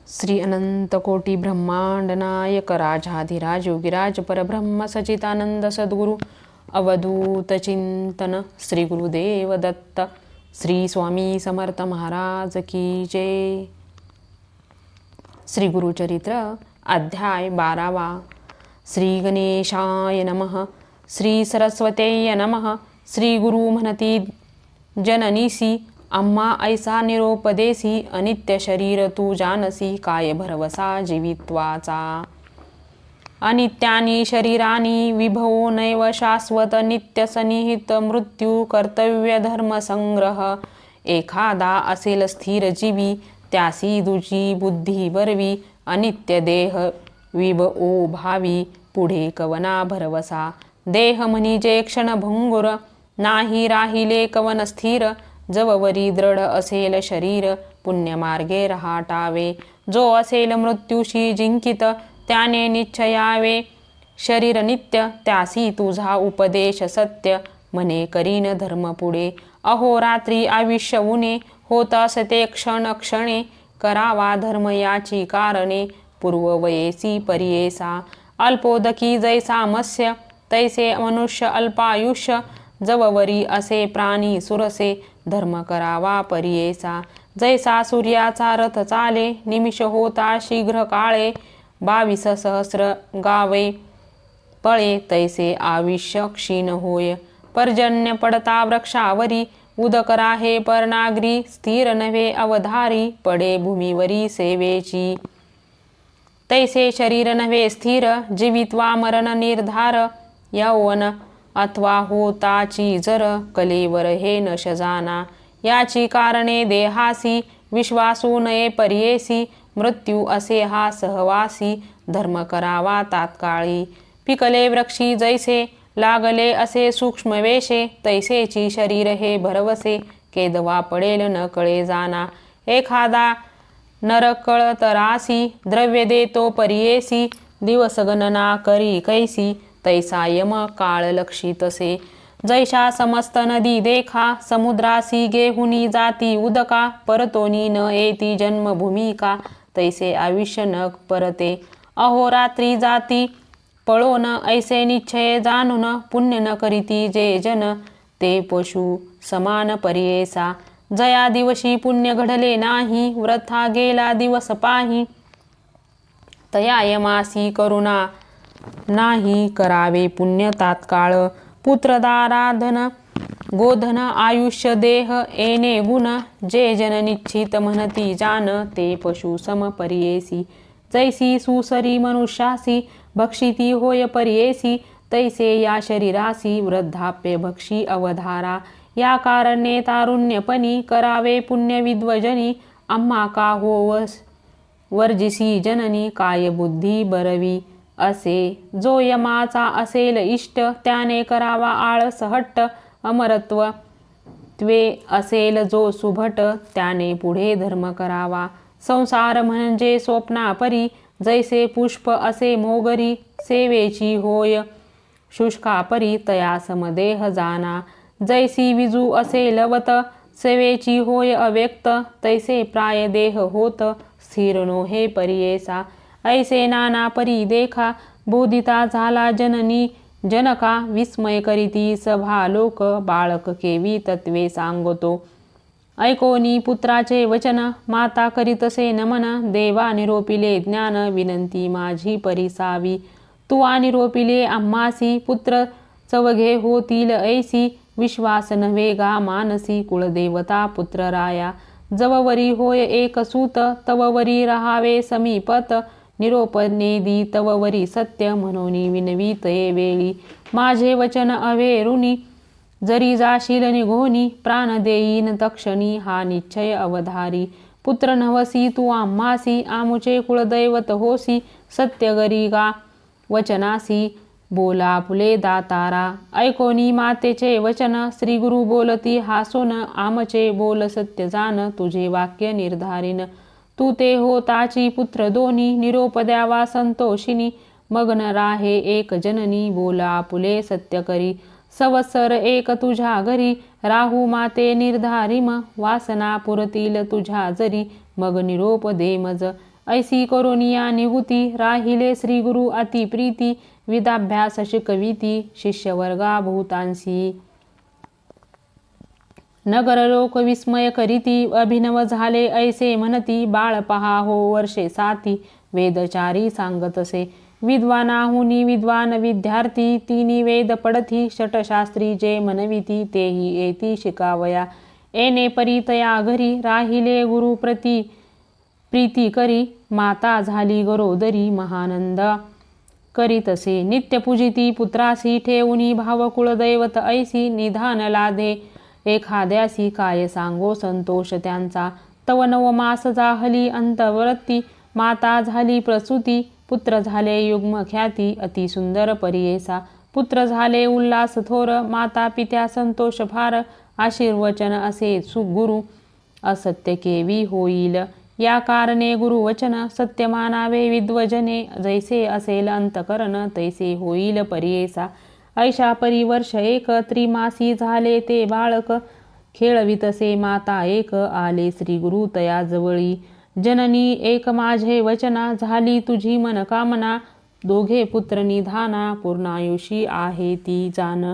श्री अनंत कोटी ब्रह्मांड नायक राजाधिराज योगिराज परब्रह्म सचितानंद सद्गुरु अवधूत चिंतन श्री गुरुदेव दत्त श्री स्वामी समर्थ महाराज की जय. श्री गुरुचरित्र अध्याय 12. श्री गणेशाय नमः. श्री सरस्वतेय नमः. श्री गुरु म्हणती जननीसी आम्हा ऐसा निरोपदेसी अनित्य शरीर तू जानसी काय भरवसा जीवित्वाचा. अनित्यानी शरीरानी विभवो नैव शाश्वत नित्य सनिहित मृत्यू कर्तव्य धर्म संग्रह. एखादा असेल स्थिर जीवी त्यासी दुजी बुद्धी बरवी अनित्य देह विभओ भावी पुढे कवना भरवसा. देह म्हणजे क्षणभंगुर नाही राहिले कवन स्थिर. जववरी दृढ असेल शरीर पुण्यमार्गे रहाटावे. जो असेल मृत्यूशी जिंकित त्याने निश्चयावे. शरीर नित्य त्यासी तुझा उपदेश सत्य म्हणे करीन धर्म पुढे. अहोरात्री आयुष्य उणे होत असते क्षण क्षणे. करावा धर्म याची कारणे पूर्ववयेसी परियेसा. अल्पोदकी जैसा मत्स्य तैसे मनुष्य अल्पायुष्य. जववरी असे प्राणी सुरसे धर्म करावा परियेसा. जैसा सूर्याचा रथ चाले निमिष होता शीघ्र काळे. 22 सहस्र गावे पळे तैसे आयुष्य क्षीण होय. पर्जन्य पडता वृक्षावरी उदक राहे परनागरी. स्थिर नव्हे अवधारी पडे भूमीवरी सेवेची. तैसे शरीर नव्हे स्थिर जीवित्वा मरण निर्धार. यौवन अथवा होताची जर कलेवर हे नश जाना. याची कारणे देहासी विश्वासू नये परियेसी. मृत्यू असे हा सहवासी धर्म करावा तात्काळी. पिकले वृक्षी जैसे लागले असे सूक्ष्म वेशे. तैसेची शरीर हे भरवसे केदवा पडेल न कळे जाना. एखादा नर कळतरासी द्रव्य देतो परियेसी. दिवस गणना करी कैसी तैसा यम काळ लक्षितसे. जैशा समस्त नदी देखा समुद्रासी गेहुनी जाती उदका. परतोनी न येती जन्मभूमिका तैसे आयुष्य न परते. अहोरात्री जाती पळोन ऐसे निश्चय जाणून. पुण्य न करीती जे जन ते पशु समान परियेसा. जया दिवशी पुण्य घडले नाही वृथा गेला दिवस पाही. तया यमासी करुणा नाही करावे पुण्य तात्काळ. पुत्रदाराधन गोधन आयुष्य देह येणे गुण. जे जन निश्चित म्हणती जान ते पशु सम परियेसी. जैसी सुसरी मनुष्यासी भक्षिती होय परियेसी. तैसे या शरीरासी वृद्धाप्य भक्षी अवधारा. या कारणे तारुण्यपणी करावे पुण्य विद्वजनी. आम्हा का होवस वर्जिसी जननी काय बुद्धी बरवी असे. जो यमाचा असेल इष्ट त्याने करावा आळस हट्ट. अमरत्व त्वे असेल जो सुभट त्याने पुढे धर्म करावा. संसार म्हणजे स्वप्नापरी जैसे पुष्प असे मोगरी. सेवेची होय शुष्कापरी तया समदेह जाना. जैसी विजू असे लवत सेवेची होय अव्यक्त. तैसे प्राय देह होत स्थिर नो हे परियेसा. ऐसे नाना परी देखा बोधिता झाला जननी जनका. विस्मय करीती सभा लोक बाळक केवी तत्वे सांगतो. ऐकोनी पुत्राचे वचन माता करीतसे नमन. देवा निरोपिले ज्ञान विनंती माझी परिसावी. तू निरोपिले आम्हासी पुत्र चवघे होतील ऐसी. विश्वास नव्हे गा मानसी कुळदेवता पुत्र राया. जववरी होय एक सूत तववरी रहावे समीपत. निरोपनेदी तववरी सत्य म्हणून विनवीत ये वेळी. माझे वचन अवेरुनी जरी जाशील निघोनी. प्राण देईन तक्षणी हा निश्चय अवधारी. पुत्र नवसी तू आम्हासी आमुचे कुळदैवत होसी. सत्य गरी गा वचनासी बोला फुले दातारा. ऐकोनी मातेचे वचन श्री गुरु बोलती हासून. आमचे बोल सत्य जाण तुझे वाक्य निर्धारीन. तू ते होताची पुत्र दोन्ही निरोप द्यावा संतोषिनी. मग्न राहे एक जननी बोला फुले सत्य करी. संवत्सर एक तुझ्या घरी राहू माते निर्धारिम. वासना पुरतील तुझ्या जरी मग निरोप दे मज. ऐसी करोनिया निगुती राहिले श्री गुरु अति प्रीती विद्याभ्यास शिकविती शिष्यवर्गा बहुतांसी नगर लोक विस्मय करीती अभिनव झाले ऐसे म्हणती बाळ पहा हो वर्षे साती वेदचारी सांगतसे विद्वानाहुनी विद्वान विद्यार्थी तिनी वेद पडती षटशास्त्री जे मनविती तेही येती शिकावया येणे परितया घरी राहिले गुरु प्रती प्रीती करी माता झाली गरोदरी महानंद करीतसे नित्य पूजिती पुत्रासी ठेवुनी भावकुळ दैवत ऐसी निधान लादे एखाद्यासी काय सांगो संतोष त्यांचा तव नवमास जाहली अंतवरती माता झाली प्रसूती पुत्र झाले युग्म ख्याती अति सुंदर परियेसा पुत्र झाले उल्हास थोर माता पित्या संतोष फार आशीर्वचन असे सुगुरु असत्य केवी होईल या कारणे गुरुवचन सत्य मानावे विद्वजने जैसे असेल अंतकरण तैसे होईल परियेसा ऐशा परिवर्ष एक त्रिमासी झाले ते बाळक खेळवितसे माता एक आले श्री गुरु तया जवळी जननी एक माझे वचना झाली तुझी मनकामना दोघे पुत्र निधाना पूर्णायुषी आहे ती जाण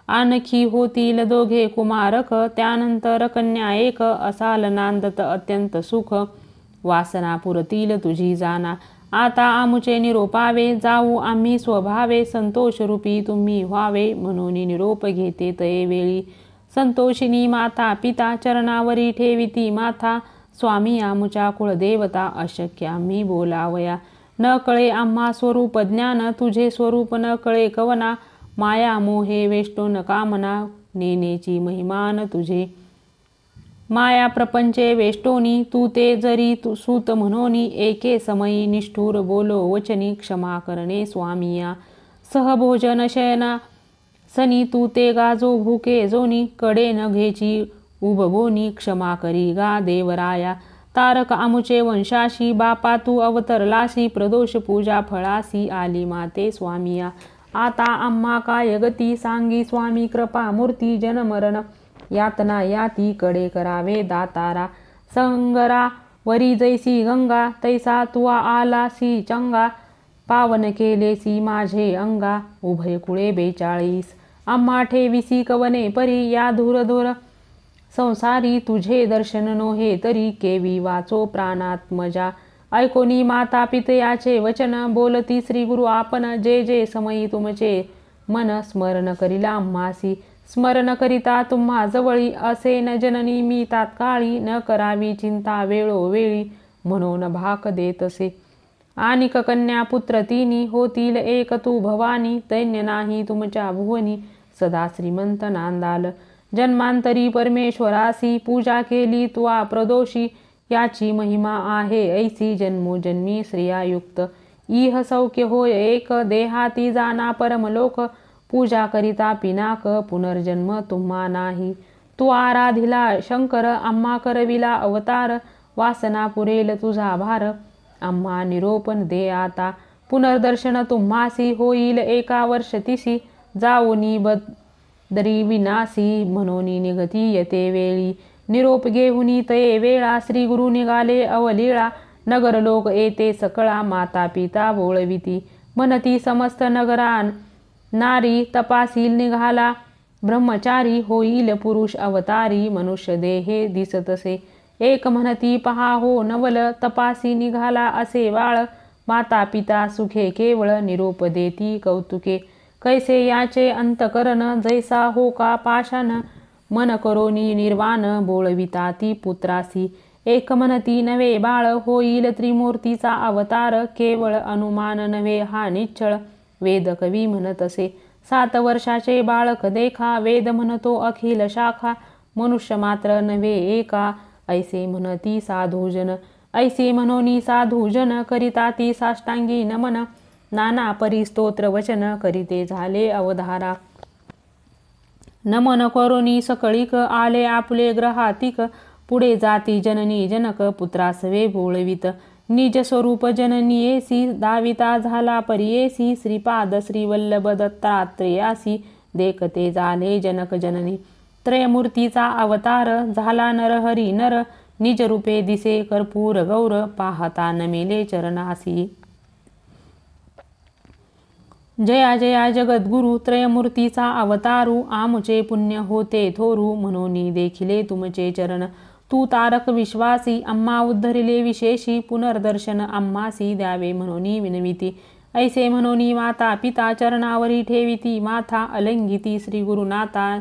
आणखी होतील दोघे कुमारक त्यानंतर कन्या एक असाल नांदत अत्यंत सुख वासना पुरतील तुझी जाना आता आमुचे निरोपावे जाऊ आम्ही स्वभावे संतोष रूपी तुम्ही व्हावे म्हणून निरोप घेते तये वेळी संतोषिनी माता पिता चरणावरी ठेविती माथा स्वामी आमुच्या कुळदेवता अशक्य आम्ही बोलावया न कळे आम्हा स्वरूप ज्ञान तुझे स्वरूप न कळे कवना माया मोहे वेष्टोन कामना नेनेची महिमान तुझे माया प्रपंचे वेष्टोनी तू ते जरी तू सूत म्हणोनी एके समयी निष्ठुर बोलो वचनी क्षमा करणे स्वामिया सहभोजन शयना सनी तू ते गाजो भूके जोनी कडे न घेची उभगोनी क्षमा करी गा देवराया तारक आमुचे वंशाशी बापा तू अवतरलासी प्रदोष पूजा फळासी आली माते स्वामिया आता आम्हा काय गती सांगी स्वामी कृपा मूर्ती जनमरण यातना याती कडे करावे दातारा संगरा वरी जैसी गंगा तैसा तुआ आलासी चंगा पावन केलेसी माझे अंगा उभय कुळे 42 आम्हा ठेविसी कवने परी या धूर धूर संसारी तुझे दर्शन नोहे तरी केवी वाचो प्राणात्मजा ऐकोनी माता पितयाचे वचन बोलती श्री गुरु आपण जे जे समयी तुमचे मन स्मरण करिला आम्हासी स्मरण करिता तुम्हा जवळी असे न जननी मी तात्काळी न करावी चिंता वेळोवेळी म्हणून भाक देतसे आणिक कन्या पुत्र तिनी होतील एक तू भवानी दैन्य नाही तुमच्या भुवनी सदा श्रीमंत नांदाल जन्मांतरी परमेश्वरासी पूजा केली त्वा प्रदोषी याची महिमा आहे ऐसी जन्मोजन्मी श्रियायुक्त इह सौख्य होय एक देहाती जाना परमलोक पूजा करिता पिनाक पुनर्जन्म तुम्हा नाही तू आराधिला शंकर आम्हा करविला अवतार वासना पुरेल तुझा भार आम्हा निरोपण दे आता पुनर्दर्शन तुम्हासी होईल एका वर्षतीसी जाऊनी बदरी विनासी म्हणून निगती येते वेळी निरोप घेऊनी तये वेळा श्री गुरु निघाले अवलीळा नगर लोक येते सकळा माता पिता बोळविती म्हणती समस्त नगरान नारी तपासील निघाला ब्रह्मचारी होईल पुरुष अवतारी मनुष्य देहे दिसतसे एक म्हणती पहा हो नवल तपासी निघाला असे बाळ माता पिता सुखे केवळ निरोप देती कौतुके कैसे याचे अंतकरण जैसा हो का पाषाण मन करोनी निर्वाण बोळविता ती पुत्रासी एक म्हणती नवे बाळ होईल त्रिमूर्तीचा अवतार केवळ अनुमान नव्हे हा निश्चळ वेद कवी म्हणत असे 7 वर्षाचे बाळक देखा वेद म्हणतो अखिल शाखा मनुष्य मात्र नव्हे एका ऐसे म्हणती साधूजन ऐसे म्हणोनी साधूजन करिता ती साष्टांगी नमन नाना परी स्तोत्र वचन करीते झाले अवधारा नमन करोनी सकळीक आले आपले ग्रहातिक पुढे जाती जननी जनक पुत्रासवे बोळवित निज स्वरूप जननीयेसी दाविता झाला परियेसी श्रीपाद श्रीवल्लभ दत्तात्रेयासी देखते झाले जनक जननी त्रयमूर्तीचा अवतार झाला नरहरी नर निज रूपे दिसे कर्पूर गौर पाहता नमेले चरणासी. जया जया जगद्गुरु त्रयमूर्तीचा अवतारू आमचे पुण्य होते थोरू म्हणून देखिले तुमचे चरण. तू तारक विश्वासी आम्हा उद्धरिले विशेषी पुनर्दर्शन आम्हासी द्यावे म्हणून विनविती. ऐसे म्हणून माता पिता चरणावरी ठेविती माथा अलंगिती श्री गुरुनाथा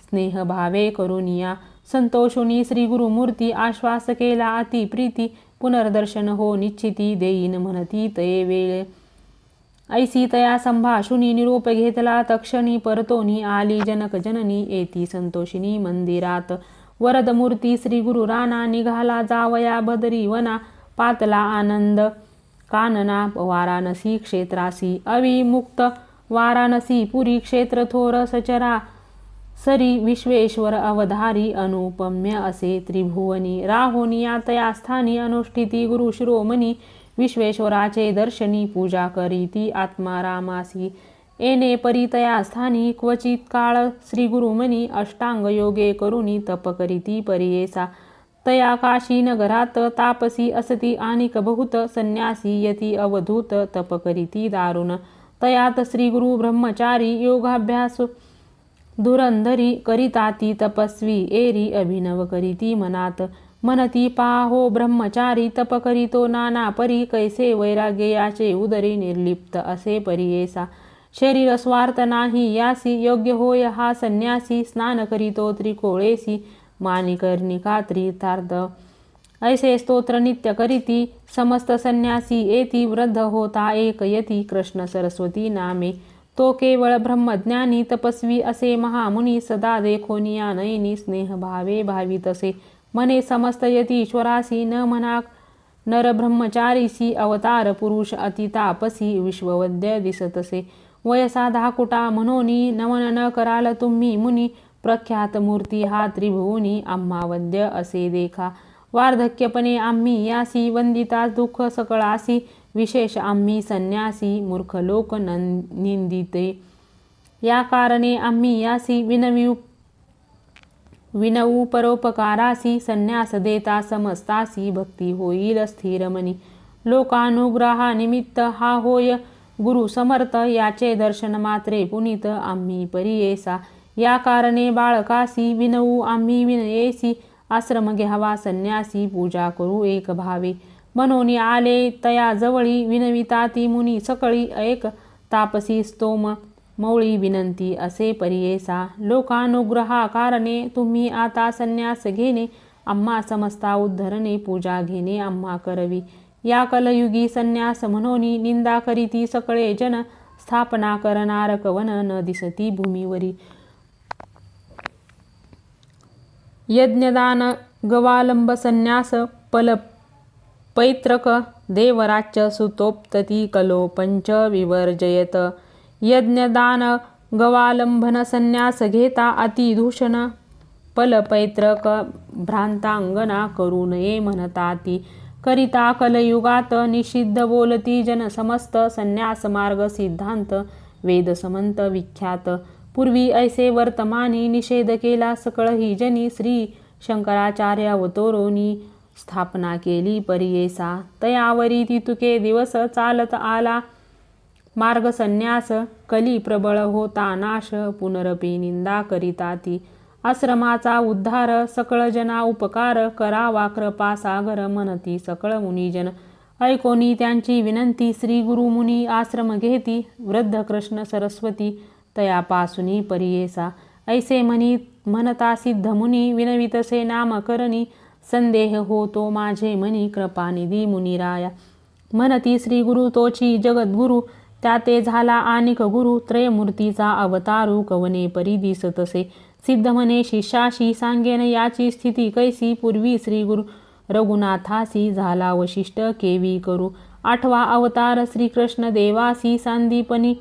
स्नेह भावे करुनिया. संतोषुनी श्री गुरुमूर्ती आश्वास केला अति प्रीती पुनर्दर्शन हो निश्चिती देईन म्हणती तये वेळ. ऐसी तया संभाषुनी निरोप घेतला तक्षणी परतोनी आली जनक जननी येती संतोषिनी मंदिरात. वरदमूर्ती श्री गुरु राणा निघाला जावया बदरी वना पातला आनंद कानना वाराणसी क्षेत्रासी. अविमुक्त वाराणसी पुरी क्षेत्र थोर सचरा सरी विश्वेश्वर अवधारी अनुपम्य असे त्रिभुवनी. राहोनिया तया स्थानी अनुष्ठिती गुरु शिरोमणी विश्वेश्वराचे दर्शनी पूजा करीती आत्मा रामासी. येणे परी तया स्थानी क्वचित काळ श्री गुरुमनी अष्टांग योगे करुनी तप करीती परियेसा. तया काशी नगरात तापसी असती आनिक बहुत संन्यासी यती अवधूत तप करीती दारुण. तयात श्री गुरु ब्रह्मचारी योगाभ्यास धुरंधरी करिताती तपस्वी एरी अभिनव करीती मनात. म्हणती पाहो ब्रह्मचारी तप करीतो नाना परी कैसे वैराग्य याचे उदरी निर्लिप्त असे परियेसा. शरीर स्वार्थ नाही यासी योग्य होय हा संन्यासी स्नान करीतो त्रिकोळेसी मानिकर्णिका तीर्थार्थ. ऐसे स्तोत्र नित्य करीती समस्त संन्यासी येती वृद्ध होता एक यती कृष्ण सरस्वती नामे. तो केवळ ब्रह्मज्ञानी तपस्वी असे महामुनी सदा देखोनिया नयनी स्नेह भावे भावित असे. म्हणे समस्त यतीश्वरासी न म्हणा नर ब्रह्मचारीसी अवतार पुरुष अतितापसी विश्ववद्य दिसतसे. वयसा धाकुटा म्हणोनी नमन न कराल तुम्ही मुनी प्रख्यात मूर्ती हा त्रिभुवनी आम्हा वद्य असे देखा. वार्धक्यपणे आम्ही यासी वंदिता दुःख सकळासी विशेष आम्ही संन्यासी मूर्ख लोक निंदिते. या कारणे आम्ही यासी विनवू परोपकारासी संन्यास देता समस्तासी भक्ती होईल स्थिरमनी. लोकानुग्रहानिमित्त हा होय गुरु समर्थ याचे दर्शन मात्रे पुनीत आम्ही परियेसा. या कारणे बाळकासी विनवू आम्ही विनयेसी आश्रम घ्यावा संन्यासी पूजा करू एक भावे. म्हणून आले तया जवळी विनविता ती मुनी सकळी एक तापसी स्तोम मौळी विनंती असे परियेसा. लोकानुग्रहा कारणे तुम्ही आता संन्यास घेणे आम्हा समस्ता उद्धरणे पूजा घेणे आम्हा करवी. या कलयुगी संन्यास म्हणून निंदा करीती सकळे जन स्थापना करणार कवन न दिसती भूमीवरी. यज्ञदान गवालंब संन्यास पल पैत्रक देवराच्य सुतोप्तती कलो पंच विवर्जयत. यज्ञदान गवालंबन संन्यास घेता अतिदूषण पलपैत्रक भ्रांतांगना करू नये म्हणता ती. करिता कलयुगात निषिद्ध बोलती जन समस्त संन्यास मार्ग सिद्धांत वेद समंत विख्यात. पूर्वी ऐसे वर्तमानी निषेध केला सकळही जनी श्री शंकराचार्य अवतरोनी स्थापना केली परियेसा. तयावरी तितुके दिवस चालत आला मार्ग संन्यास कली प्रबळ होता नाश पुनरपी निंदा करिता ती. आश्रमाचा उद्धार सकळ जना उपकार करावा कृपा सागर म्हणती सकळ मुनिजन. ऐकोनी त्यांची विनंती श्री गुरु मुनी आश्रम घेती वृद्ध कृष्ण सरस्वती तयापासुनी परियेसा. ऐसे म्हणता सिद्ध मुनी विनवितसे नामकरणी संदेह होतो माझे मनी कृपानिधी मुनिराया. म्हणती श्री गुरु तोची जगद्गुरु त्याते झाला आनिक गुरु त्रयमूर्तीचा अवतारू कवने परी दिसतसे. सिद्ध म्हणे शिष्याशी सांगेन याची स्थिती कैसी पूर्वी श्री गुरु रघुनाथासी झाला वशिष्ठ केवी करू. आठवा अवतार श्रीकृष्ण देवासी सांदीपनी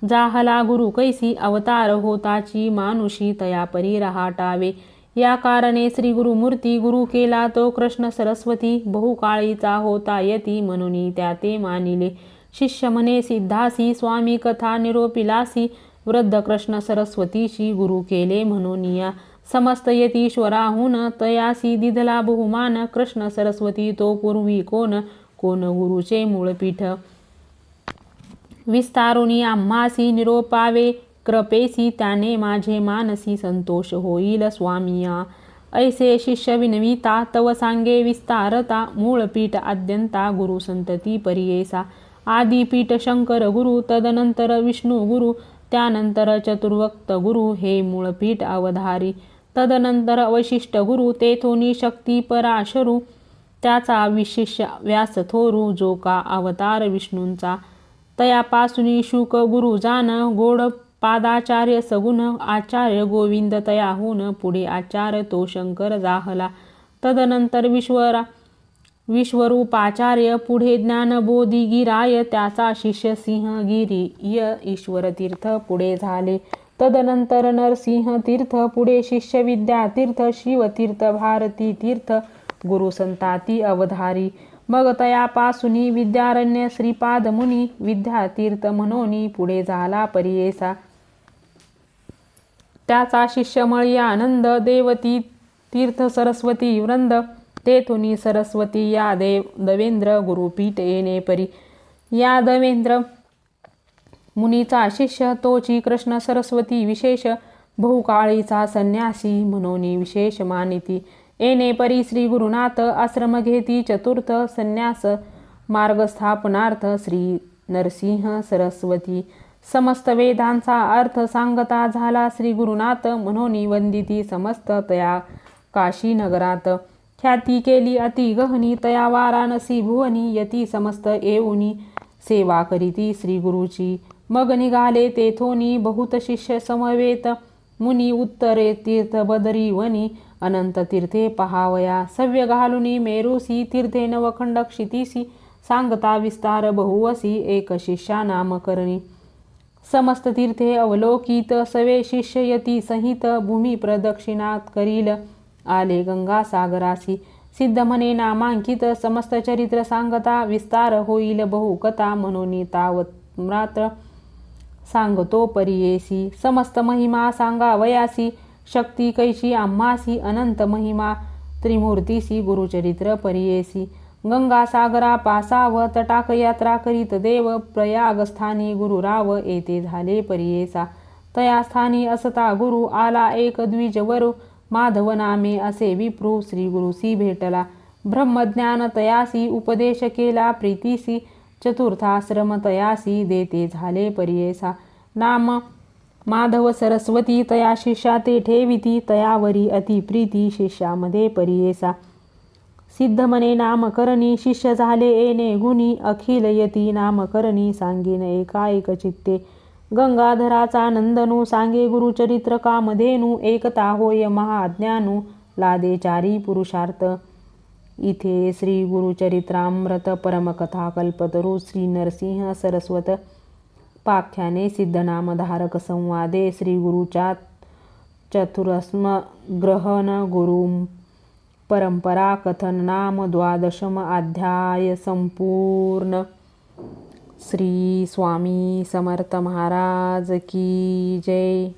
जाहला गुरु कैसी अवतार होताची मानुषी तया परी रहाटावे. या कारणे श्री गुरुमूर्ती गुरु केला तो कृष्ण सरस्वती बहुकाळीचा होता यती म्हणून त्याते मानिले. शिष्य म्हणे सिद्धासी स्वामी कथा निरोपिलासी वृद्ध कृष्ण सरस्वतीशी गुरु केले म्हणून या समस्त यतीश्वराहून तयासी दिधला बहुमान कृष्ण सरस्वती तो पूर्वी कोण कोण गुरुचे मूळपीठ विस्तारुनी आम्हासी निरोपावे कृपेसी त्याने माझे मानसी संतोष होईल स्वामिया ऐसे शिष्य विनविता तव सांगे विस्तारता मूळपीठ आद्यंता गुरु संतती परियेसा आदिपीठ शंकर गुरु तदनंतर विष्णू गुरु त्यानंतर चतुर्वक्त गुरु हे मूळपीठ अवधारी तदनंतर वैशिष्ट गुरु तेथोनी शक्ती पराशरू त्याचा विशिष्य व्यास थोरू जो का अवतार विष्णूंचा तयापासूनी शुक गुरु जान गोड पादाचार्य सगुण आचार्य गोविंद तयाहून पुढे आचार्य तो शंकर जाहला तदनंतर विश्वरूपाचार्य पुढे ज्ञानबोधिगिराय त्याचा शिष्य सिंहगिरीय ईश्वरतीर्थ पुढे झाले तदनंतर नरसिंह तीर्थ पुढे शिष्य विद्यातीर्थ शिवतीर्थ भारती तीर्थ गुरुसंताती अवधारी मग तयापासूनी विद्यारण्य श्रीपाद मुनी विद्यातीर्थ म्हणोनी पुढे झाला परियेसा त्याचा शिष्यमळी आनंद देवती तीर्थ सरस्वती वृंद तेथुनी सरस्वती या देवेंद्र गुरुपीठ येणे परी या देवेंद्र मुनीचा शिष्य तोची कृष्ण सरस्वती विशेष बहुकाळीचा संन्यासी म्हणून विशेष मानिती येणे परी श्री गुरुनाथ आश्रम घेती चतुर्थ संन्यास मार्गस्थापनार्थ श्री नरसिंह सरस्वती समस्त वेदांचा अर्थ सांगता झाला श्री गुरुनाथ म्हणून वंदिती समस्त तया काशी नगरात ख्याती केली अति गहनी तया वाराणसी भुवनी यती समस्त येऊनी सेवा करीती श्री गुरुची मग निघाले तेथोनी बहुत शिष्य समवेत मुनी उत्तरे तीर्थ बदरी वनी अनंत तीर्थे पहावया सव्य घालुनी मेरुसी तीर्थे नवखंड क्षितीसी सांगता विस्तार बहुवसी एक शिष्या नामकरणी समस्त तीर्थे अवलोकित सवे शिष्य यती संहित भूमी प्रदक्षिणात करील आले गंगा सागरासी सिद्ध म्हणे नामांकित समस्त चरित्र सांगता विस्तार होईल बहुकथा म्हणून तावत मात्र सांगतो परियेसी समस्त महिमा सांगावयासी शक्ती कैशी आम्हासी अनंत महिमा त्रिमूर्तीसी गुरुचरित्र परियेसी गंगा सागरा पासाव तटाक यात्रा करीत देव प्रयागस्थानी गुरुराव येथे झाले परियेसा तया स्थानी असता गुरु आला एक द्विजवरु माधव नामे असे विप्रू श्री गुरुसी भेटला ब्रह्मज्ञान तयासी उपदेश केला प्रीतीसी चतुर्थाश्रम तयासी देते झाले परियेसा नाम माधव सरस्वती तया शिष्या ते ठेविती तयावरी अति प्रीती शिष्यामध्ये परियेसा सिद्ध मने नामकरणी शिष्य झाले येणे गुणी अखिल यती नामकरणी सांगेन एकाएक चित्ते गंगाधराचा नंदनू सांगे गुरुचरित्र कामधेनू एकता होय महाज्ञानू लादे चारी पुरुषार्थ इथे श्री गुरुचरित्रामृत परमकथा कल्पतरू श्री नरसिंह सरस्वत पाख्याने सिद्धनामधारक संवादे श्री गुरुच्या चतुरस्म ग्रहण गुरु परंपरा कथन नाम द्वादशम अध्याय संपूर्ण। श्री स्वामी समर्थ महाराज की जय।